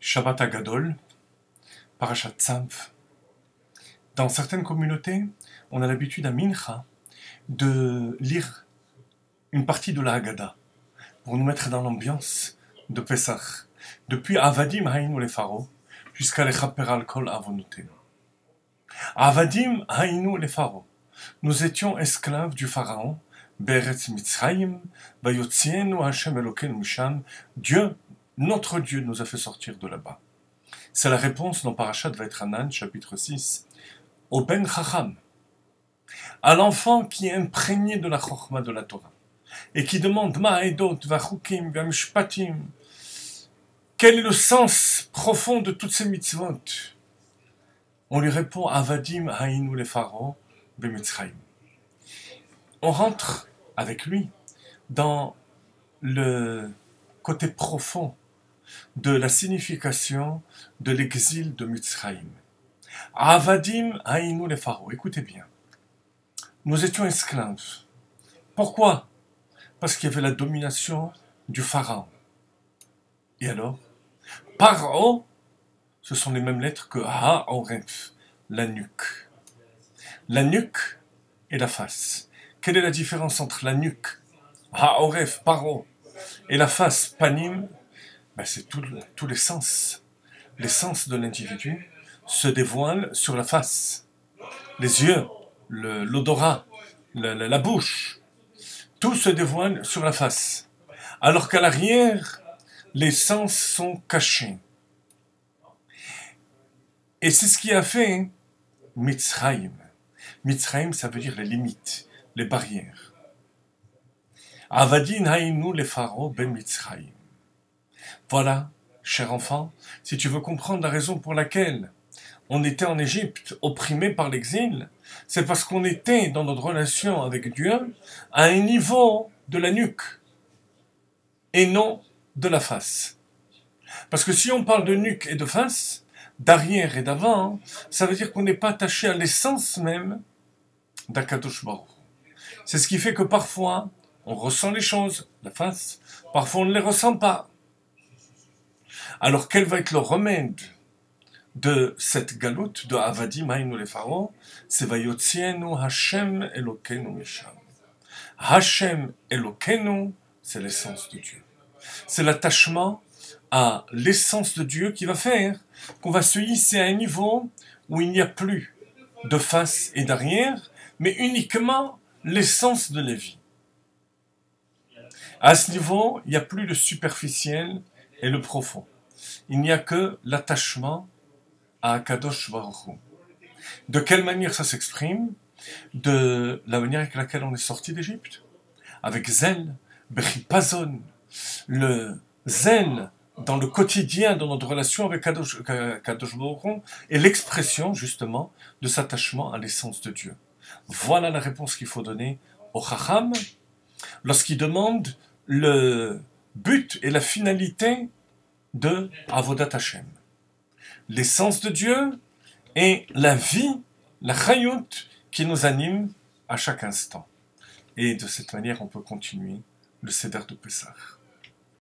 Shabbat Agadol, Parashat Tzav. Dans certaines communautés, on a l'habitude à Mincha de lire une partie de la Haggadah pour nous mettre dans l'ambiance de Pesach, depuis Avadim Haïnu les Pharaons jusqu'à l'Echaper al Kol Avonotenu. Avadim Haïnu les Pharaons, nous étions esclaves du Pharaon, Beretz Mitzrayim, Vayotzienu Hashem Elokeinu Misham, Dieu, notre Dieu nous a fait sortir de là-bas. C'est la réponse dans Parashat Vaïtranan, chapitre 6, au Ben Chacham, à l'enfant qui est imprégné de la Chochma de la Torah, et qui demande Ma'edot, Vachukim, Vamishpatim, quel est le sens profond de toutes ces mitzvot? On lui répond Avadim Haïnu les Pharaons, Bemitzrayim. On rentre avec lui dans le côté profond de la signification de l'exil de Mitzrayim. Avadim Haïnu les Pharaons. Écoutez bien. Nous étions esclaves. Pourquoi? Parce qu'il y avait la domination du Pharaon. Et alors? Paro, ce sont les mêmes lettres que Ha-Oref, la nuque. La nuque et la face. Quelle est la différence entre la nuque, Ha-Oref, Paro, et la face, Panim? C'est tous les sens. Les sens de l'individu se dévoilent sur la face. Les yeux, l'odorat, la bouche, tout se dévoile sur la face. Alors qu'à l'arrière, les sens sont cachés. Et c'est ce qui a fait Mitzrayim. Mitzrayim, ça veut dire les limites, les barrières. Avadin haïnu les pharaons ben Mitzrayim. Voilà, cher enfant, si tu veux comprendre la raison pour laquelle on était en Égypte, opprimé par l'exil, c'est parce qu'on était dans notre relation avec Dieu à un niveau de la nuque et non de la face. Parce que si on parle de nuque et de face, d'arrière et d'avant, ça veut dire qu'on n'est pas attaché à l'essence même d'Akadosh Baruch. C'est ce qui fait que parfois, on ressent les choses, la face, parfois on ne les ressent pas. Alors quel va être le remède de cette galoute de Avadim Haïnu les Pharaons? C'est Vayotzienu Hashem Elokeinu Misham. Hashem Elokeinu, c'est l'essence de Dieu. C'est l'attachement à l'essence de Dieu qui va faire qu'on va se hisser à un niveau où il n'y a plus de face et d'arrière, mais uniquement l'essence de la vie. À ce niveau, il n'y a plus le superficiel et le profond. Il n'y a que l'attachement à Akadosh Baruch Hu. De quelle manière ça s'exprime? De la manière avec laquelle on est sorti d'Égypte. Avec zèle, bechipazon, le zèle dans le quotidien de notre relation avec Akadosh Baruch Hu et l'expression justement de cet attachement à l'essence de Dieu. Voilà la réponse qu'il faut donner au Chacham lorsqu'il demande le but et la finalité de Avodat Hashem. L'essence de Dieu et la vie, la chayut qui nous anime à chaque instant. Et de cette manière, on peut continuer le Seder de Pessah.